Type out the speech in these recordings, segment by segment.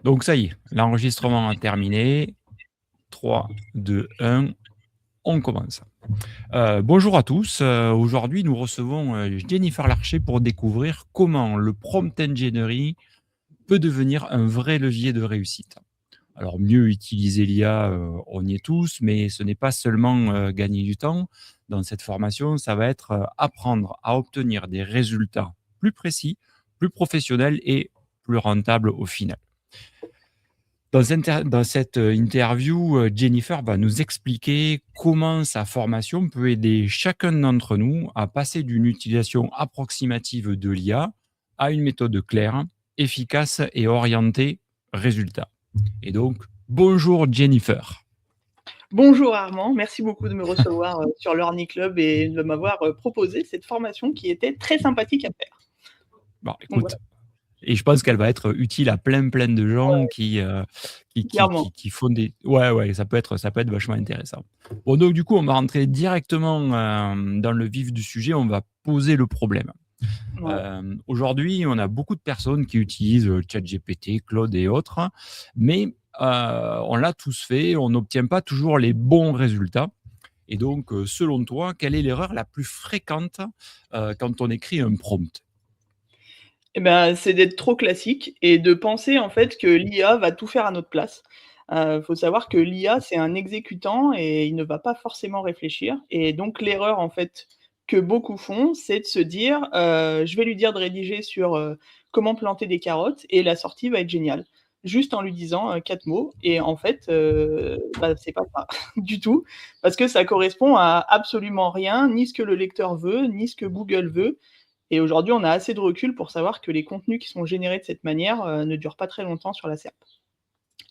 Donc ça y est, l'enregistrement a terminé. 3, 2, 1, on commence. Bonjour à tous. Aujourd'hui, nous recevons Jennifer Larcher pour découvrir comment le prompt engineering peut devenir un vrai levier de réussite. Alors, mieux utiliser l'IA, on y est tous, mais ce n'est pas seulement gagner du temps. Dans cette formation, ça va être apprendre à obtenir des résultats plus précis, plus professionnels et plus rentables au final. Dans cette interview, Jennifer va nous expliquer comment sa formation peut aider chacun d'entre nous à passer d'une utilisation approximative de l'IA à une méthode claire, efficace et orientée résultat. Et donc, bonjour Jennifer. Bonjour Armand, merci beaucoup de me recevoir sur Learning Club et de m'avoir proposé cette formation qui était très sympathique à faire. Bon, Donc écoute, voilà, et je pense qu'elle va être utile à plein de gens clairement. qui font des... Ouais, ça peut être vachement intéressant. Bon, donc du coup, on va rentrer directement dans le vif du sujet, on va poser le problème. Ouais. Aujourd'hui, on a beaucoup de personnes qui utilisent ChatGPT, Claude et autres, mais on l'a tous fait, on n'obtient pas toujours les bons résultats. Et donc, selon toi, quelle est l'erreur la plus fréquente quand on écrit un prompt? Eh ben, c'est d'être trop classique et de penser en fait que l'IA va tout faire à notre place. Faut savoir que l'IA, c'est un exécutant et il ne va pas forcément réfléchir et donc l'erreur en fait que beaucoup font, c'est de se dire, «Je vais lui dire de rédiger sur, comment planter des carottes et la sortie va être géniale». Juste en lui disant, 4 mots et en fait, bah, c'est pas ça du tout parce que ça correspond à absolument rien, ni ce que le lecteur veut, ni ce que Google veut et aujourd'hui, on a assez de recul pour savoir que les contenus qui sont générés de cette manière, ne durent pas très longtemps sur la SERP.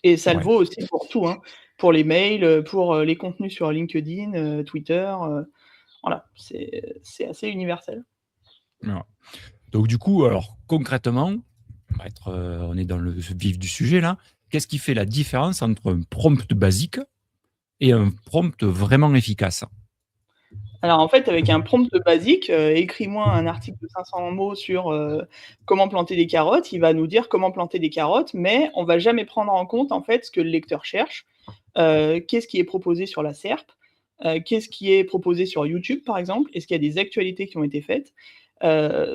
Et ça le Ouais. vaut aussi pour tout, hein, pour les mails, pour, les contenus sur LinkedIn, Twitter, voilà, c'est assez universel. Ouais. Donc du coup, alors concrètement, on est dans le vif du sujet là. Qu'est-ce qui fait la différence entre un prompt basique et un prompt vraiment efficace? Alors en fait, avec un prompt basique, écris-moi un article de 500 mots sur, comment planter des carottes. Il va nous dire comment planter des carottes, mais on va jamais prendre en compte, en fait, ce que le lecteur cherche. Qu'est-ce qui est proposé sur la SERP? Qu'est-ce qui est proposé sur YouTube, par exemple? Est-ce qu'il y a des actualités qui ont été faites?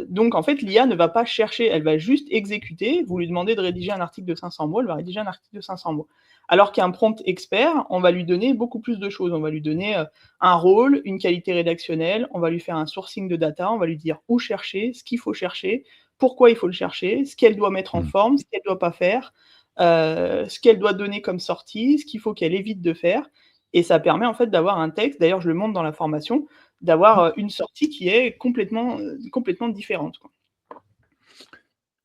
Donc en fait, l'IA ne va pas chercher, elle va juste exécuter. Vous lui demandez de rédiger un article de 500 mots, elle va rédiger un article de 500 mots. Alors qu'un prompt expert, on va lui donner beaucoup plus de choses. On va lui donner, un rôle, une qualité rédactionnelle, on va lui faire un sourcing de data, on va lui dire où chercher, ce qu'il faut chercher, pourquoi il faut le chercher, ce qu'elle doit mettre en Mmh. forme, ce qu'elle doit pas faire, ce qu'elle doit donner comme sortie, ce qu'il faut qu'elle évite de faire et ça permet en fait d'avoir un texte, d'ailleurs je le montre dans la formation, d'avoir, une sortie qui est complètement différente, quoi.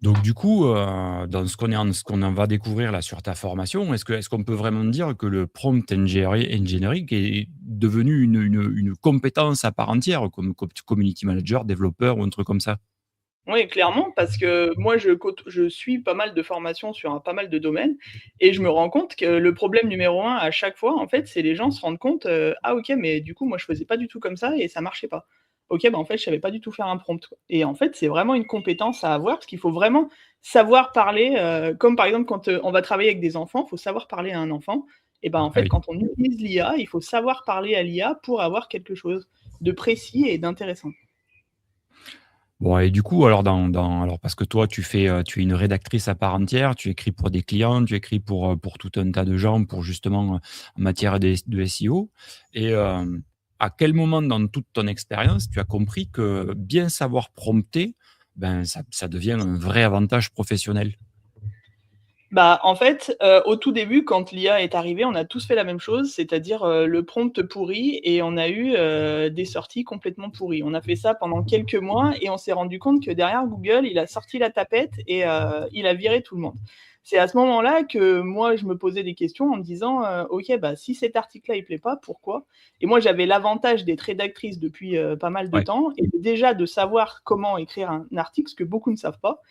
Donc du coup, dans ce qu'on en va découvrir là sur ta formation, est-ce qu'on peut vraiment dire que le prompt engineering est devenu une compétence à part entière comme community manager, développeur ou un truc comme ça? Oui, clairement, parce que moi, je suis pas mal de formations sur pas mal de domaines et je me rends compte que le problème numéro un à chaque fois, en fait, c'est les gens se rendent compte, «Ah OK, mais du coup, moi, je faisais pas du tout comme ça et ça marchait pas. OK, bah, en fait, je savais pas du tout faire un prompt, quoi» et en fait, c'est vraiment une compétence à avoir parce qu'il faut vraiment savoir parler, comme par exemple quand, on va travailler avec des enfants, il faut savoir parler à un enfant et ben, en Ah fait, oui. quand on utilise l'IA, il faut savoir parler à l'IA pour avoir quelque chose de précis et d'intéressant. Bon et du coup alors alors parce que toi tu es une rédactrice à part entière, tu écris pour des clients, tu écris pour tout un tas de gens pour justement, en matière de SEO et à quel moment dans toute ton expérience tu as compris que bien savoir prompter, ben ça devient un vrai avantage professionnel? Bah, en fait, au tout début, quand l'IA est arrivée, on a tous fait la même chose, c'est-à-dire, le prompt pourri et on a eu, des sorties complètement pourries. On a fait ça pendant quelques mois et on s'est rendu compte que derrière Google, il a sorti la tapette et il a viré tout le monde. C'est à ce moment-là que moi, je me posais des questions en me disant, «OK, bah, si cet article-là, il plaît pas, pourquoi?» et moi, j'avais l'avantage d'être rédactrice depuis, pas mal de Ouais. temps et déjà de savoir comment écrire un article, ce que beaucoup ne savent pas.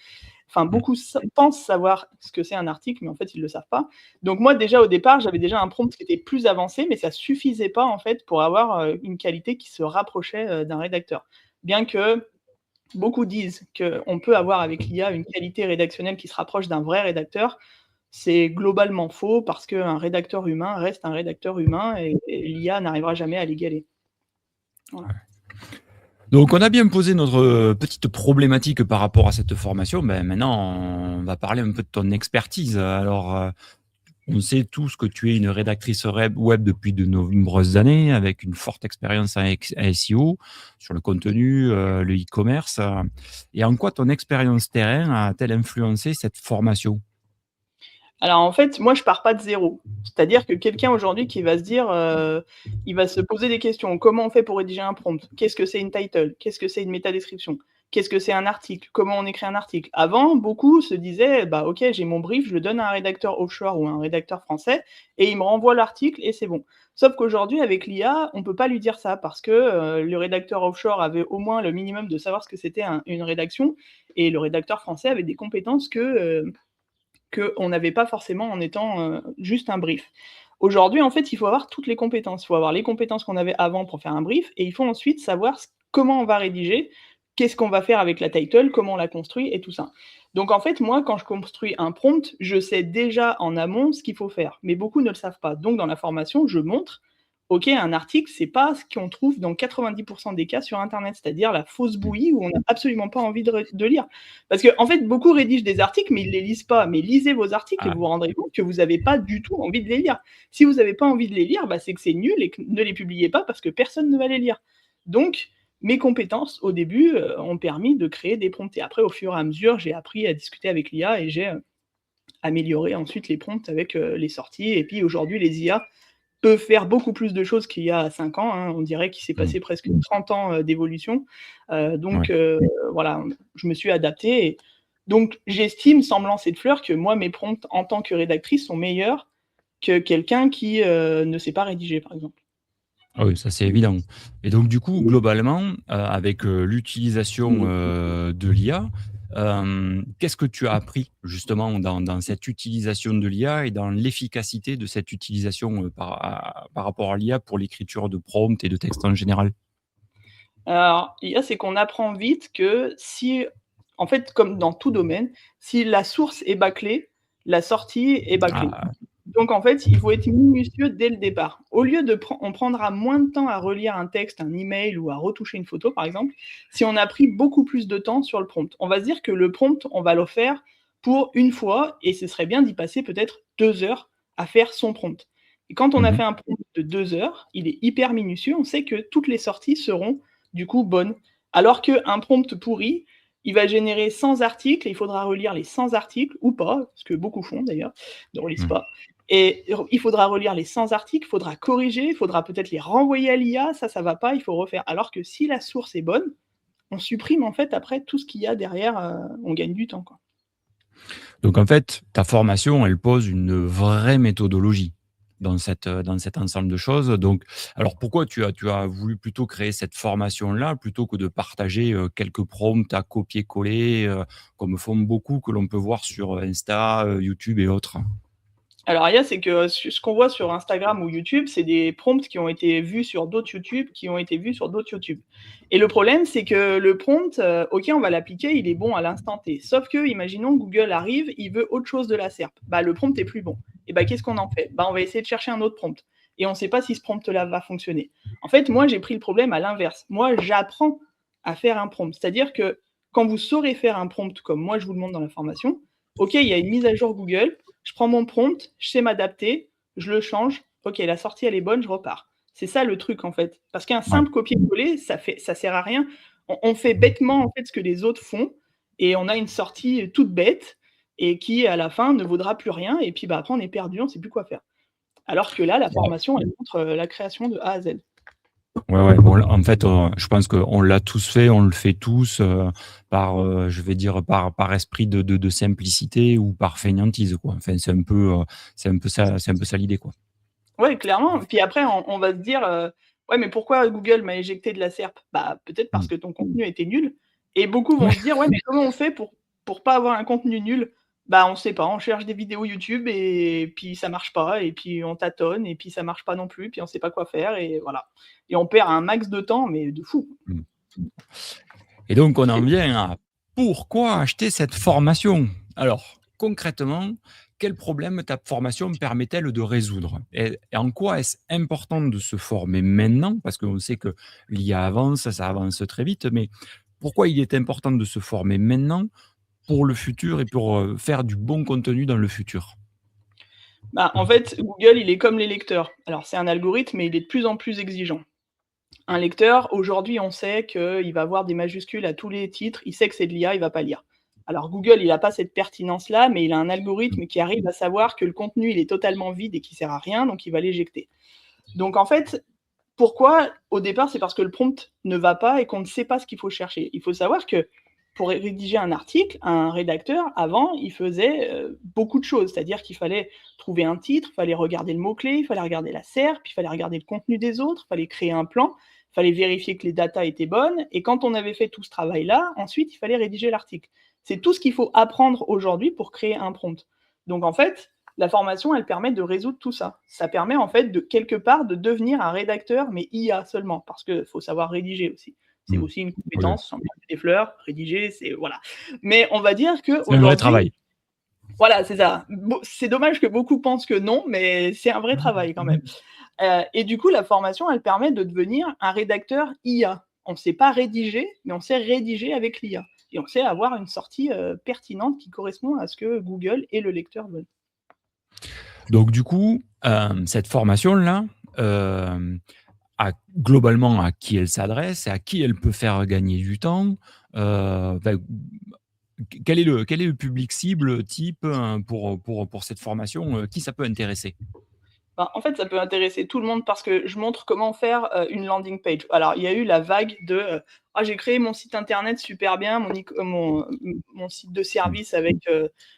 Enfin, Mmh. beaucoup pensent savoir ce que c'est un article, mais en fait, ils ne le savent pas. Donc moi, déjà, au départ, j'avais déjà un prompt qui était plus avancé, mais ça suffisait pas, en fait, pour avoir, une qualité qui se rapprochait, d'un rédacteur. Bien que beaucoup disent qu'on peut avoir avec l'IA une qualité rédactionnelle qui se rapproche d'un vrai rédacteur, c'est globalement faux parce qu'un rédacteur humain reste un rédacteur humain et l'IA n'arrivera jamais à l'égaler. Voilà. Donc, on a bien posé notre petite problématique par rapport à cette formation. Ben, maintenant, on va parler un peu de ton expertise. Alors, on sait tous que tu es une rédactrice web depuis de nombreuses années, avec une forte expérience en SEO, sur le contenu, le e-commerce. Et en quoi ton expérience terrain a-t-elle influencé cette formation? Alors en fait, moi je pars pas de zéro. C'est-à-dire que quelqu'un aujourd'hui qui va se dire, il va se poser des questions. Comment on fait pour rédiger un prompt? Qu'est-ce que c'est une title? Qu'est-ce que c'est une métadescription? Qu'est-ce que c'est un article? Comment on écrit un article? Avant, beaucoup se disaient: «Bah OK, j'ai mon brief, je le donne à un rédacteur offshore ou à un rédacteur français et il me renvoie l'article et c'est bon». Sauf qu'aujourd'hui avec l'IA, on peut pas lui dire ça parce que, le rédacteur offshore avait au moins le minimum de savoir ce que c'était une rédaction et le rédacteur français avait des compétences qu'on n'avait pas forcément en étant juste un brief. Aujourd'hui, en fait, il faut avoir toutes les compétences. Il faut avoir les compétences qu'on avait avant pour faire un brief et il faut ensuite savoir comment on va rédiger, qu'est-ce qu'on va faire avec la title, comment on la construit et tout ça. Donc en fait, moi, quand je construis un prompt, je sais déjà en amont ce qu'il faut faire, mais beaucoup ne le savent pas. Donc dans la formation, je montre, OK, un article, c'est pas ce qu'on trouve dans 90% des cas sur internet, c'est-à-dire la fausse bouillie où on n'a absolument pas envie de lire. Parce qu'en fait, beaucoup rédigent des articles, mais ils ne les lisent pas. Mais lisez vos articles et Ah, vous vous rendrez compte que vous n'avez pas du tout envie de les lire. Si vous n'avez pas envie de les lire, bah, c'est que c'est nul et que ne les publiez pas parce que personne ne va les lire. Donc, mes compétences au début ont permis de créer des prompts. Et après, au fur et à mesure, j'ai appris à discuter avec l'IA et j'ai amélioré ensuite les prompts avec les sorties. Et puis aujourd'hui, les IA peuvent faire beaucoup plus de choses qu'il y a 5 ans, hein. On dirait qu'il s'est mmh, passé presque 30 ans d'évolution. Donc ouais. voilà, je me suis adaptée. Et donc j'estime, sans me lancer de fleurs, que moi, mes prompts en tant que rédactrice sont meilleurs que quelqu'un qui ne sait pas rédiger, par exemple. Ah oui, ça c'est évident. Et donc du coup, globalement, avec, l'utilisation, de l'IA, qu'est-ce que tu as appris justement dans cette utilisation de l'IA et dans l'efficacité de cette utilisation, par rapport à l'IA pour l'écriture de prompts et de textes en général? Alors, l'IA, c'est qu'on apprend vite que si en fait, comme dans tout domaine, si la source est bâclée, la sortie est bâclée. Ah, Donc en fait, il faut être minutieux dès le départ. Au lieu de on prendra moins de temps à relire un texte, un email ou à retoucher une photo, par exemple, si on a pris beaucoup plus de temps sur le prompt. On va se dire que le prompt, on va le faire pour une fois et ce serait bien d'y passer peut-être 2 heures à faire son prompt. Et quand on a mmh. fait un prompt de 2 heures, il est hyper minutieux, on sait que toutes les sorties seront du coup bonnes. Alors qu'un prompt pourri, il va générer 100 articles et il faudra relire les 100 articles ou pas, ce que beaucoup font d'ailleurs, ne relisent Mmh. pas. Et il faudra relire les 100 articles, il faudra corriger, il faudra peut-être les renvoyer à l'IA, ça va pas, il faut refaire. Alors que si la source est bonne, on supprime en fait après tout ce qu'il y a derrière, on gagne du temps, quoi. Donc en fait, ta formation, elle pose une vraie méthodologie dans cet ensemble de choses. Donc, alors pourquoi tu as voulu plutôt créer cette formation-là, plutôt que de partager, quelques prompts à copier-coller, comme font beaucoup, que l'on peut voir sur Insta, YouTube et autres? Alors il y a, c'est que ce qu'on voit sur Instagram ou YouTube, c'est des prompts qui ont été vus sur d'autres YouTube, qui ont été vus sur d'autres YouTube. Et le problème, c'est que le prompt, OK, on va l'appliquer, il est bon à l'instant T. Sauf que, imaginons Google arrive, il veut autre chose de la SERP. Bah, le prompt est plus bon. Et bah, qu'est-ce qu'on en fait? Bah, on va essayer de chercher un autre prompt. Et on ne sait pas si ce prompt-là va fonctionner. En fait, moi, j'ai pris le problème à l'inverse. Moi, j'apprends à faire un prompt. C'est-à-dire que quand vous saurez faire un prompt comme moi, je vous le montre dans la formation, OK, il y a une mise à jour Google, je prends mon prompt, je sais m'adapter, je le change, OK, la sortie elle est bonne, je repars. C'est ça le truc en fait. Parce qu'un Ouais. simple copier-coller, ça sert à rien. On fait bêtement en fait ce que les autres font et on a une sortie toute bête et qui à la fin ne vaudra plus rien et puis bah, après on est perdu, on ne sait plus quoi faire. Alors que là, la formation, elle montre la création de A à Z. Ouais, ouais. Bon, là, en fait, je pense qu'on l'a tous fait, on le fait tous, par, je vais dire, par esprit de simplicité ou par fainéantise, quoi. Enfin, c'est un peu ça l'idée, quoi. Ouais, clairement. Puis après, on va se dire, «Ouais, mais pourquoi Google m'a éjecté de la SERP?» Bah, peut-être parce Mmh. que ton contenu était nul et beaucoup vont Ouais. se dire: «Ouais, mais comment on fait pour pas avoir un contenu nul?» Bah, on sait pas, on cherche des vidéos YouTube et puis ça marche pas et puis on tâtonne et puis ça marche pas non plus, puis on sait pas quoi faire et voilà et on perd un max de temps, mais de fou. Mmh. Et donc, on en Et vient à pourquoi acheter cette formation? Alors, concrètement, quel problème ta formation permet-elle de résoudre? Et en quoi est-ce important de se former maintenant? Parce qu'on sait que l'IA avance, ça avance très vite, mais pourquoi il est important de se former maintenant pour le futur et pour, faire du bon contenu dans le futur? Bah, en fait, Google, il est comme les lecteurs. Alors, c'est un algorithme, mais il est de plus en plus exigeant. Un lecteur, aujourd'hui, on sait qu'il va avoir des majuscules à tous les titres, il sait que c'est de l'IA, il va pas lire. Alors Google, il n'a pas cette pertinence-là, mais il a un algorithme qui arrive à savoir que le contenu, il est totalement vide et qui sert à rien, donc il va l'éjecter. Donc en fait, pourquoi? Au départ, c'est parce que le prompt ne va pas et qu'on ne sait pas ce qu'il faut chercher. Il faut savoir que pour rédiger un article, un rédacteur, avant, il faisait beaucoup de choses. C'est-à-dire qu'il fallait trouver un titre, il fallait regarder le mot-clé, il fallait regarder la SERP, il fallait regarder le contenu des autres, il fallait créer un plan, il fallait vérifier que les datas étaient bonnes. Et quand on avait fait tout ce travail-là, ensuite, il fallait rédiger l'article. C'est tout ce qu'il faut apprendre aujourd'hui pour créer un prompt. Donc en fait, la formation, elle permet de résoudre tout ça. Ça permet en fait de quelque part de devenir un rédacteur, mais IA seulement, parce qu'il faut savoir rédiger aussi. C'est Mmh. aussi une Oui, compétence, sans planter des fleurs, rédiger, c'est voilà. Mais on va dire c'est un vrai qu'aujourd'hui, travail. voilà, c'est ça. C'est dommage que beaucoup pensent que non, mais c'est un vrai travail quand même. Et du coup, la formation, elle permet de devenir un rédacteur IA. On ne sait pas rédiger, mais on sait rédiger avec l'IA. Et on sait avoir une sortie pertinente qui correspond à ce que Google et le lecteur veulent. Donc du coup, cette formation-là, hem, globalement, à qui elle s'adresse et à qui elle peut faire gagner du temps? Enfin, quel est le public cible type, pour cette formation? Qui ça peut intéresser? Ben, en fait, ça peut intéresser tout le monde parce que je montre comment faire, une landing page. Alors, il y a eu la vague de, «Ah, j'ai créé mon site internet super bien, mon site de Mmh. service avec,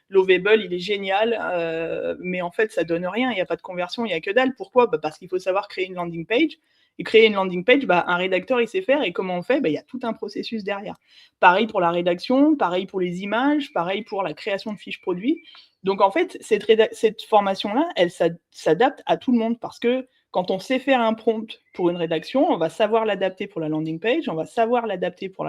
Lovable, il est génial», mais en fait, ça donne rien, il y a pas de conversion, il y a que dalle. Pourquoi? Bah, parce qu'il faut savoir créer une landing page et créer une landing page, bah, un rédacteur, il sait faire et comment on fait? Bah, il y a tout un processus derrière. Pareil pour la rédaction, pareil pour les images, pareil pour la création de fiches produits. Donc en fait, cette formation-là, elle s'adapte à tout le monde parce que quand on sait faire un prompt pour une rédaction, on va savoir l'adapter pour la landing page, on va savoir l'adapter pour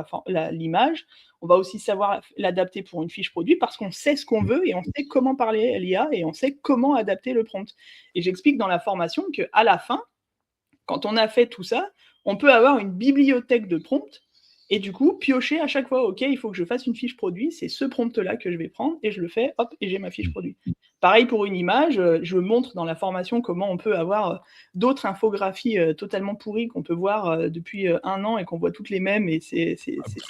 l'image, on va aussi savoir l'adapter pour une fiche produit parce qu'on sait ce qu'on veut et on sait comment parler à l'IA et on sait comment adapter le prompt. Et j'explique dans la formation qu'à la fin, quand on a fait tout ça, on peut avoir une bibliothèque de prompts et du coup, piocher à chaque fois, OK, il faut que je fasse une fiche produit, c'est ce prompt-là que je vais prendre et je le fais, hop, et j'ai ma fiche produit. Pareil pour une image, je montre dans la formation comment on peut avoir d'autres infographies totalement pourries qu'on peut voir depuis 1 an et qu'on voit toutes les mêmes et c'est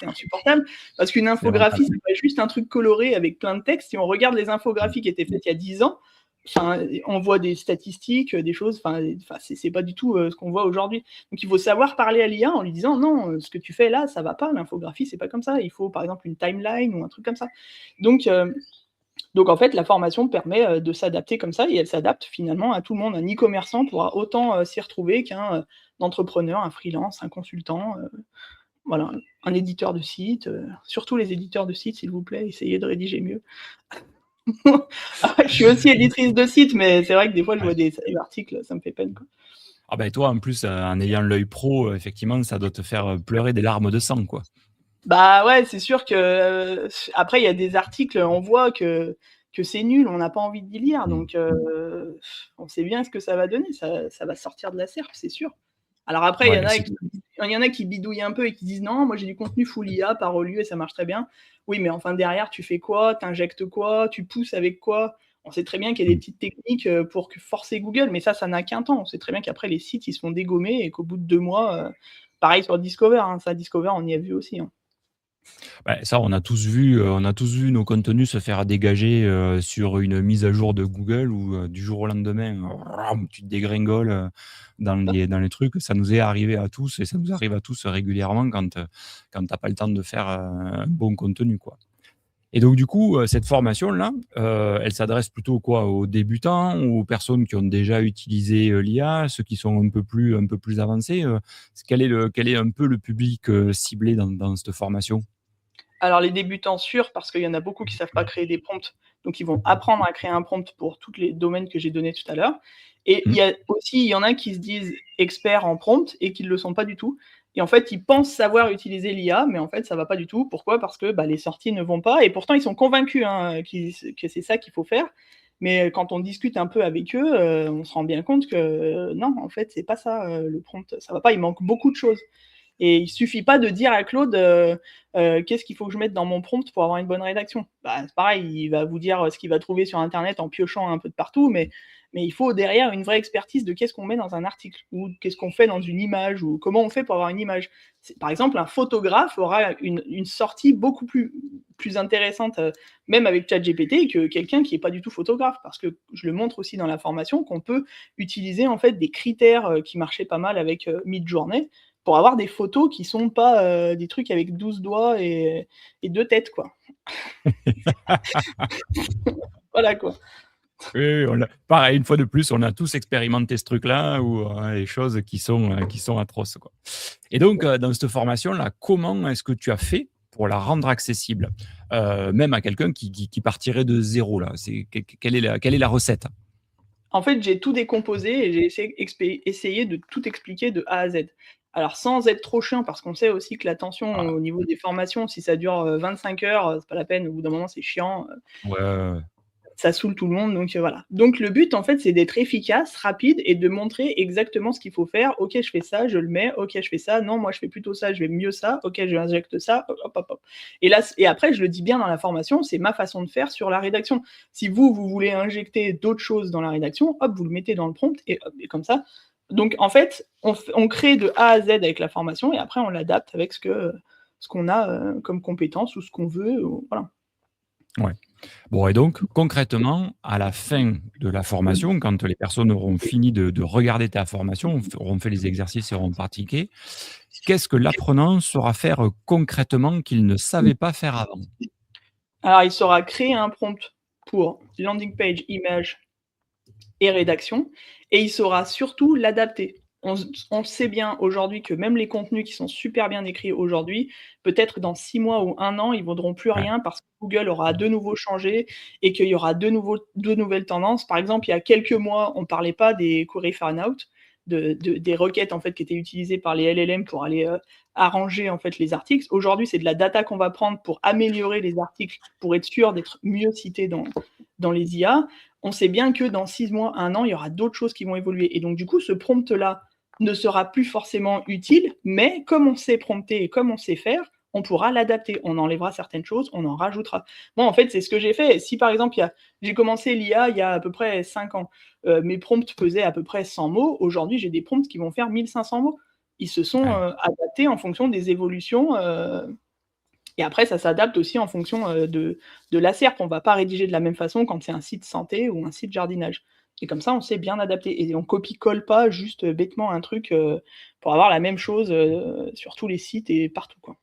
insupportable. Parce qu'une C'est lamentable. infographie, c'est pas juste un truc coloré avec plein de texte. Si on regarde les infographies qui étaient faites il y a 10 ans, enfin, on voit des statistiques, des choses, enfin, c'est pas du tout ce qu'on voit aujourd'hui. Donc il faut savoir parler à l'IA en lui disant non, ce que tu fais là, ça va pas, l'infographie, c'est pas comme ça. Il faut par exemple une timeline ou un truc comme ça. Donc, euh, donc en fait, la formation permet de s'adapter comme ça et elle s'adapte finalement à tout le monde. Un e-commerçant pourra autant s'y retrouver qu'un entrepreneur, un freelance, un consultant, voilà, un éditeur de site. Surtout les éditeurs de sites, s'il vous plaît, essayez de rédiger mieux. Je suis aussi éditrice de site, mais c'est vrai que des fois, je vois des articles, ça me fait peine, quoi. Ah ben toi, en plus, en ayant l'œil pro, effectivement, ça doit te faire, pleurer des larmes de sang, quoi. Bah ouais, c'est sûr que après, il y a des articles, on voit que c'est nul, on n'a pas envie d'y lire, Mmh. donc on sait bien ce que ça va donner, ça va sortir de la SERP, c'est sûr. Alors après, Ouais, c'est il y en a qui bidouillent un peu et qui disent: «Non, moi j'ai du contenu full IA par au lieu et ça marche très bien». Oui, mais enfin derrière, tu fais quoi? Tu injectes quoi? Tu pousses avec quoi? On sait très bien qu'il y a des mmh. petites techniques, pour que forcer Google, mais ça n'a qu'un temps. On sait très bien qu'après les sites, ils se font dégommer et qu'au bout de 2 mois, pareil sur Discover, hein, ça Discover, on y a vu aussi, hein. Bah, ça, on a tous vu nos contenus se faire dégager, sur une mise à jour de Google où, du jour au lendemain, tu te dégringoles, dans les trucs. Ça nous est arrivé à tous et ça nous arrive à tous régulièrement quand tu as pas le temps de faire, un bon contenu, quoi. Et donc du coup, cette formation-là, elle s'adresse plutôt quoi? Aux débutants, aux personnes qui ont déjà utilisé, l'IA, ceux qui sont un peu plus avancés, quel est un peu le public, ciblé dans cette formation? Alors les débutants sûrs, parce qu'il y en a beaucoup qui savent pas créer des prompts, donc ils vont apprendre à créer un prompt pour tous les domaines que j'ai donnés tout à l'heure. Et Mmh. il y en a qui se disent experts en prompt et qui ne le sont pas du tout. Et en fait, ils pensent savoir utiliser l'IA, mais en fait, ça va pas du tout. Pourquoi? Parce que, bah, les sorties ne vont pas et pourtant ils sont convaincus, hein, que c'est ça qu'il faut faire. Mais quand on discute un peu avec eux, on se rend bien compte que non, en fait, c'est pas ça, le prompt, ça va pas, il manque beaucoup de choses. Et il suffit pas de dire à Claude, «Qu'est-ce qu'il faut que je mette dans mon prompt pour avoir une bonne rédaction?» Bah, c'est pareil, il va vous dire, ce qu'il va trouver sur internet en piochant un peu de partout, mais il faut derrière une vraie expertise de qu'est-ce qu'on met dans un article ou qu'est-ce qu'on fait dans une image ou comment on fait pour avoir une image. Par exemple, un photographe aura une sortie beaucoup plus intéressante, même avec ChatGPT, que quelqu'un qui est pas du tout photographe. Parce que je le montre aussi dans la formation qu'on peut utiliser en fait des critères, qui marchaient pas mal avec, Midjourney pour avoir des photos qui sont pas, des trucs avec 12 doigts et 2 têtes, quoi. Voilà, quoi. Oui, on l'a pareil, une fois de plus, on a tous expérimenté ce truc-là ou les choses qui sont atroces, quoi. Et donc, dans cette formation-là, comment est-ce que tu as fait pour la rendre accessible? Même à quelqu'un qui partirait de zéro là, c'est quelle est la recette? En fait, j'ai tout décomposé et j'ai essayé de tout expliquer de A à Z. Alors sans être trop chiant, parce qu'on sait aussi que l'attention Voilà. au niveau des formations, si ça dure, 25 heures, c'est pas la peine, au bout d'un moment, c'est chiant, Ouais, ouais, ouais. ça saoule tout le monde, donc voilà. Donc le but, en fait, c'est d'être efficace, rapide et de montrer exactement ce qu'il faut faire. OK, je fais ça, je le mets. OK, je fais ça. Non, moi, je fais plutôt ça, je vais mieux ça. OK, je injecte ça. Hop, hop, hop. Et là, et après, je le dis bien dans la formation, c'est ma façon de faire sur la rédaction. Si vous voulez injecter d'autres choses dans la rédaction, hop, vous le mettez dans le prompt et hop, et comme ça. Donc en fait, on crée de A à Z avec la formation et après, on l'adapte avec ce qu'on a comme compétences ou ce qu'on veut. Voilà. Ouais. Bon et donc concrètement, à la fin de la formation, quand les personnes auront fini de regarder ta formation, auront fait les exercices et auront pratiqué, qu'est-ce que l'apprenant saura faire, concrètement qu'il ne savait pas faire avant? Alors, il saura créer un prompt pour landing page, image et rédaction et il saura surtout l'adapter. On sait bien aujourd'hui que même les contenus qui sont super bien écrits aujourd'hui, peut-être dans 6 mois ou 1 an, ils vaudront plus Ouais, rien parce que Google aura de nouveau changé et qu'il y aura de nouvelles tendances. Par exemple, il y a quelques mois, on parlait pas des query fan-out, des requêtes en fait qui étaient utilisées par les LLM pour aller, arranger en fait les articles. Aujourd'hui, c'est de la data qu'on va prendre pour améliorer les articles, pour être sûr d'être mieux cités dans les IA. On sait bien que dans 6 mois, 1 an, il y aura d'autres choses qui vont évoluer et donc du coup, ce prompt-là ne sera plus forcément utile, mais comme on sait prompter et comme on sait faire, on pourra l'adapter. On enlèvera certaines choses, on en rajoutera. Moi, en fait, c'est ce que j'ai fait. Si par exemple, j'ai commencé l'IA il y a à peu près 5 ans, mes prompts faisaient à peu près 100 mots. Aujourd'hui, j'ai des prompts qui vont faire 1 500 mots. Ils se sont, ouais. adaptés en fonction des évolutions, et après ça s'adapte aussi en fonction, de la SERP. On va pas rédiger de la même façon quand c'est un site santé ou un site jardinage et comme ça, on sait bien adapter et on copie-colle pas juste, bêtement un truc, pour avoir la même chose, sur tous les sites et partout, quoi.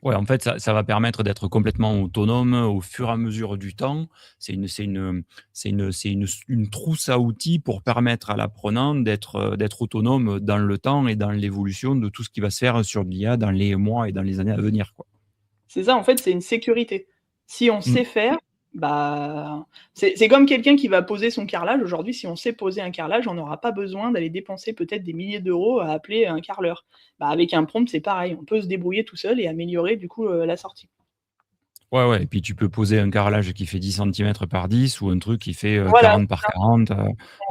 Ouais, en fait, ça va permettre d'être complètement autonome au fur et à mesure du temps. C'est une trousse à outils pour permettre à l'apprenant d'être autonome dans le temps et dans l'évolution de tout ce qui va se faire sur l'IA dans les mois et dans les années à venir, quoi. C'est ça, en fait, c'est une sécurité. Si on Mmh. sait faire, bah, c'est comme quelqu'un qui va poser son carrelage. Aujourd'hui, si on sait poser un carrelage, on n'aura pas besoin d'aller dépenser peut-être des milliers d'euros à appeler un carreleur. Bah, avec un prompt, c'est pareil, on peut se débrouiller tout seul et améliorer du coup, la sortie. Ouais, ouais et puis tu peux poser un carrelage qui fait 10 centimètres par 10 ou un truc qui fait, Voilà, 40 par 40,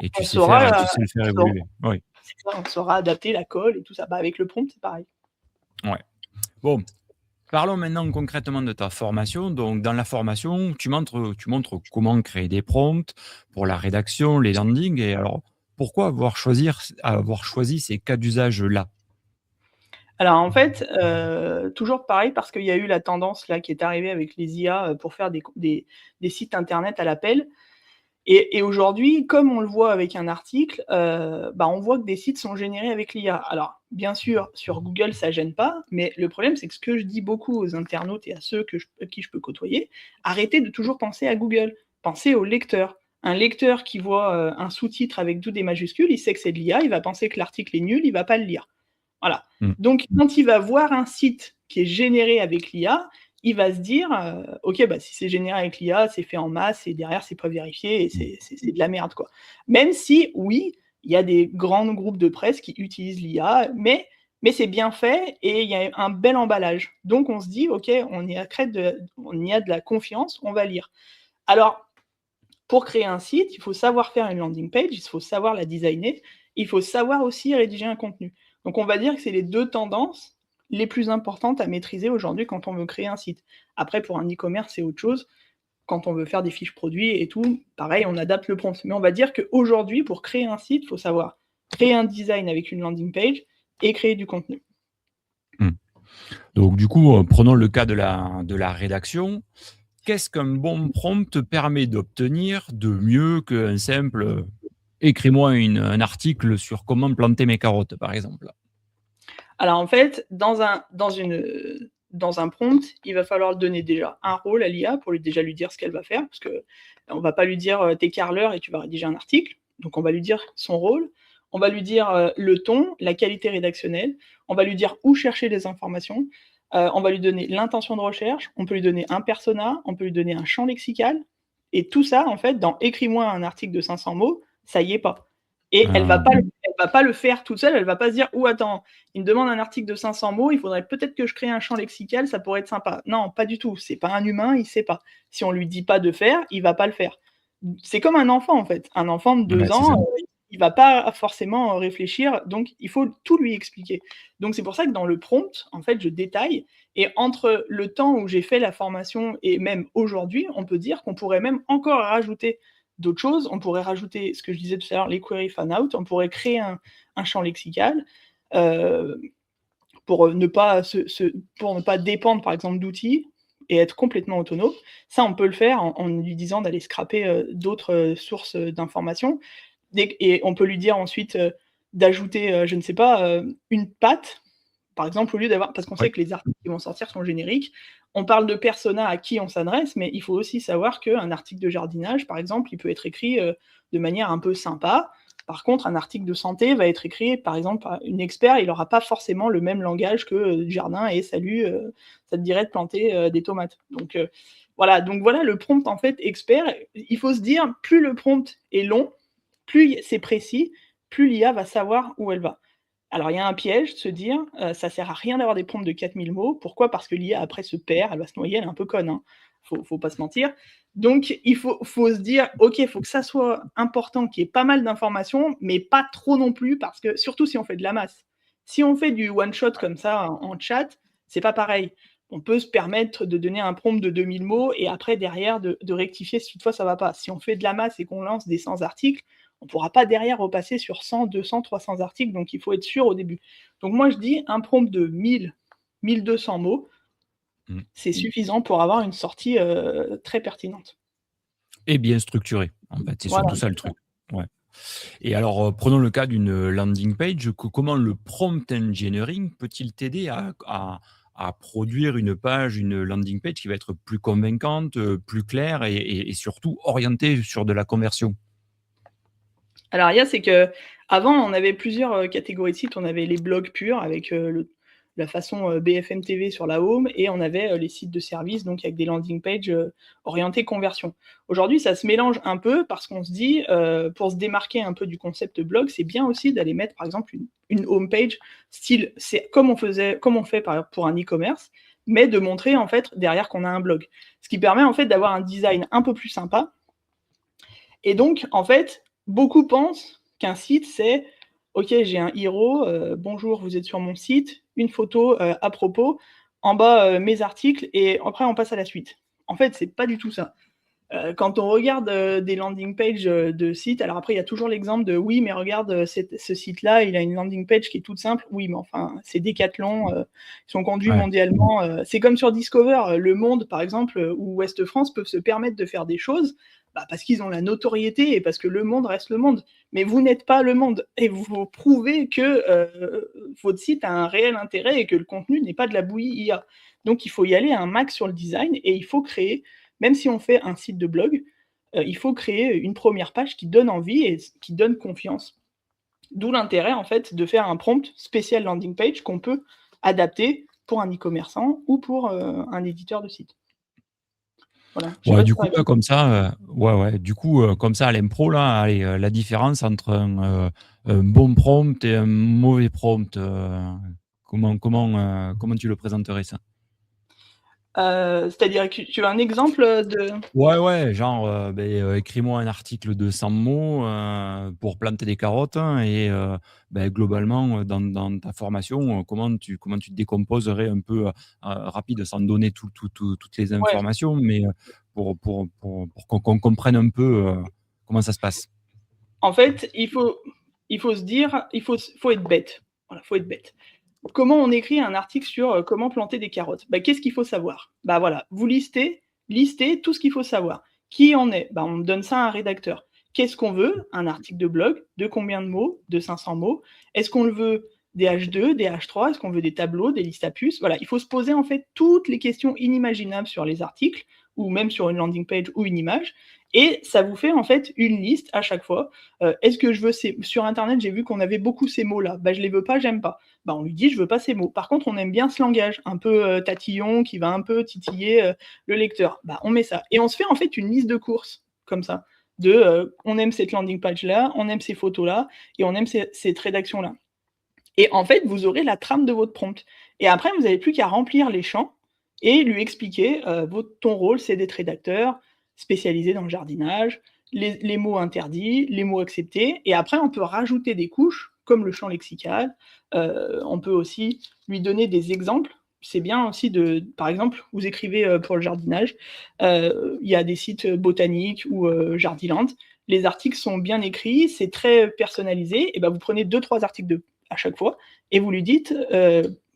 et on saura, tu sais le faire on saura évoluer. Oui, c'est ça, on saura adapter la colle et tout ça. Bah, avec le prompt, c'est pareil. ouais. Bon, parlons maintenant concrètement de ta formation. Donc dans la formation, tu montres comment créer des prompts pour la rédaction, les landings et alors pourquoi avoir choisi ces cas d'usage-là? Alors en fait, toujours pareil parce qu'il y a eu la tendance là qui est arrivée avec les IA, pour faire des sites internet à l'appel. Et aujourd'hui, comme on le voit avec un article, bah, on voit que des sites sont générés avec l'IA. Alors, bien sûr, sur Google, ça gêne pas, mais le problème, c'est que ce que je dis beaucoup aux internautes et à ceux qui je peux côtoyer, arrêtez de toujours penser à Google, pensez au lecteur. Un lecteur qui voit, un sous-titre avec tout des majuscules, il sait que c'est de l'IA, il va penser que l'article est nul, il va pas le lire. Voilà. Mmh. Donc quand il va voir un site qui est généré avec l'IA, il va se dire, «OK, bah, si c'est généré avec l'IA, c'est fait en masse et derrière c'est pas vérifié et Mmh. c'est de la merde, quoi». Même si, oui, il y a des grands groupes de presse qui utilisent l'IA, mais c'est bien fait et il y a un bel emballage. Donc on se dit: «OK, on y a de la confiance, on va lire». Alors pour créer un site, il faut savoir faire une landing page, il faut savoir la designer, il faut savoir aussi rédiger un contenu. Donc on va dire que c'est les 2 tendances les plus importantes à maîtriser aujourd'hui quand on veut créer un site. Après pour un e-commerce, c'est autre chose. Quand on veut faire des fiches produits et tout, pareil, on adapte le prompt. Mais on va dire qu'aujourd'hui, pour créer un site, il faut savoir créer un design avec une landing page et créer du contenu. Donc, du coup, prenons le cas de la rédaction. Qu'est-ce qu'un bon prompt permet d'obtenir de mieux qu'un simple écris-moi un article sur comment planter mes carottes, par exemple? Alors en fait, dans un prompt, il va falloir donner déjà un rôle à l'IA pour déjà lui dire ce qu'elle va faire, parce qu'on va pas lui dire tu es carreleur et tu vas rédiger un article. Donc on va lui dire son rôle, on va lui dire le ton, la qualité rédactionnelle, on va lui dire où chercher les informations, on va lui donner l'intention de recherche, on peut lui donner un persona, on peut lui donner un champ lexical. Et tout ça, en fait, dans écris-moi un article de 500 mots, ça y est pas. Et elle va pas le faire toute seule, elle va pas se dire oh attends, il me demande un article de 500 mots, il faudrait peut-être que je crée un champ lexical, ça pourrait être sympa. Non, pas du tout, c'est pas un humain, il sait pas. Si on lui dit pas de faire, il va pas le faire. C'est comme un enfant en fait. Un enfant de 2 Ouais, c'est ça. ans, il va pas forcément réfléchir, donc il faut tout lui expliquer. Donc c'est pour ça que dans le prompt, en fait, je détaille et entre le temps où j'ai fait la formation et même aujourd'hui, on peut dire qu'on pourrait même encore rajouter d'autres choses. On pourrait rajouter ce que je disais tout à l'heure, les queries fan-out, on pourrait créer un champ lexical pour ne pas dépendre, par exemple, d'outils et être complètement autonome. Ça, on peut le faire en lui disant d'aller scraper d'autres sources d'informations. Et on peut lui dire ensuite d'ajouter, je ne sais pas, une patte. Par exemple, au lieu d'avoir, parce qu'on Oui. sait que les articles qui vont sortir sont génériques, on parle de persona à qui on s'adresse, mais il faut aussi savoir qu'un article de jardinage, par exemple, il peut être écrit de manière un peu sympa. Par contre, un article de santé va être écrit, par exemple, par une expert, il n'aura pas forcément le même langage que du jardin et salut, ça te dirait de planter des tomates. Donc voilà, le prompt en fait expert, il faut se dire, plus le prompt est long, plus c'est précis, plus l'IA va savoir où elle va. Alors il y a un piège, de se dire, ça sert à rien d'avoir des prompts de 4000 mots. Pourquoi? Parce que l'IA après se perd, elle va se noyer, elle est un peu conne, hein. Faut pas se mentir. Donc il faut se dire: «OK, il faut que ça soit important, qu'il y ait pas mal d'informations, mais pas trop non plus», parce que surtout si on fait de la masse. Si on fait du one shot comme ça en chat, c'est pas pareil. On peut se permettre de donner un prompt de 2000 mots et après derrière de rectifier si toutefois ça va pas. Si on fait de la masse et qu'on lance des 100 articles, on ne pourra pas derrière repasser sur 100, 200, 300 articles, donc il faut être sûr au début. Donc moi je dis un prompt de 1000, 1200 mots, c'est suffisant pour avoir une sortie très pertinente. Et bien structuré, en fait, c'est Voilà, surtout ça le c'est ça. truc. Ouais. Et alors, prenons le cas d'une landing page, comment le prompt engineering peut-il t'aider à produire une page, une landing page qui va être plus convaincante, plus claire et surtout orientée sur de la conversion? Alors il y a, c'est qu'avant on avait plusieurs catégories de sites. On avait les blogs purs avec la façon BFM TV sur la home et on avait les sites de services, donc avec des landing pages orientées conversion. Aujourd'hui, ça se mélange un peu parce qu'on se dit, pour se démarquer un peu du concept blog, c'est bien aussi d'aller mettre par exemple une home page style, c'est comme on fait pour un e-commerce, mais de montrer en fait derrière qu'on a un blog. Ce qui permet en fait d'avoir un design un peu plus sympa. Et donc, en fait, beaucoup pensent qu'un site, c'est OK, j'ai un héros, bonjour, vous êtes sur mon site, une photo à propos, en bas mes articles, et après on passe à la suite. En fait, c'est pas du tout ça. Quand on regarde des landing pages de sites, alors après, il y a toujours l'exemple de oui, mais regarde, ce site-là, il a une landing page qui est toute simple. Oui, mais enfin, c'est Decathlon, ils sont conduits Ouais. mondialement. C'est comme sur Discover, Le Monde, par exemple, ou Ouest France peuvent se permettre de faire des choses parce qu'ils ont la notoriété et parce que Le Monde reste Le Monde. Mais vous n'êtes pas Le Monde et vous prouvez que votre site a un réel intérêt et que le contenu n'est pas de la bouillie IA. Donc, il faut y aller un max sur le design et il faut créer, même si on fait un site de blog, il faut créer une première page qui donne envie et qui donne confiance. D'où l'intérêt, en fait, de faire un prompt spécial landing page qu'on peut adapter pour un e-commerçant ou pour un éditeur de site. Voilà, je sais Ouais, pas si du ça coup, répond. là, comme ça, ouais, du coup, comme ça, à l'impro, là, allez, la différence entre un bon prompt et un mauvais prompt, comment tu le présenterais ça? C'est-à-dire que tu as un exemple de... Ouais, ouais, genre, écris-moi un article de 100 mots, pour planter des carottes hein, et globalement, dans ta formation, comment tu décomposerais un peu, rapide, sans donner toutes les Ouais, informations, mais pour qu'on comprenne un peu, comment ça se passe? en fait, il faut se dire, faut être bête. Voilà, faut être bête. Comment on écrit un article sur comment planter des carottes? Bah, qu'est-ce qu'il faut savoir? Bah voilà, vous listez tout ce qu'il faut savoir. Qui en est? Bah, on donne ça à un rédacteur. Qu'est-ce qu'on veut? Un article de blog, de combien de mots? De 500 mots. Est-ce qu'on le veut des H2, des H3? Est-ce qu'on veut des tableaux, des listes à puces? Voilà, il faut se poser en fait toutes les questions inimaginables sur les articles, ou même sur une landing page ou une image, et ça vous fait en fait une liste à chaque fois. Est-ce que je veux ces... Sur Internet, j'ai vu qu'on avait beaucoup ces mots-là. Bah, je les veux pas, j'aime pas. Bah, on lui dit je veux pas ces mots. Par contre, on aime bien ce langage un peu tatillon qui va un peu titiller le lecteur. Bah, on met ça. Et on se fait en fait une liste de courses comme ça. On aime cette landing page là, on aime ces photos là, et on aime cette rédaction là. Et en fait, vous aurez la trame de votre prompt. Et après, vous n'avez plus qu'à remplir les champs et lui expliquer ton rôle, c'est d'être rédacteur spécialisé dans le jardinage, les mots interdits, les mots acceptés. Et après, on peut rajouter des couches, comme le champ lexical. On peut aussi lui donner des exemples. C'est bien aussi de, par exemple, vous écrivez pour le jardinage, il y a des sites botaniques ou Jardiland. Les articles sont bien écrits, c'est très personnalisé. Et ben, vous prenez 2-3 articles à chaque fois, et vous lui dites,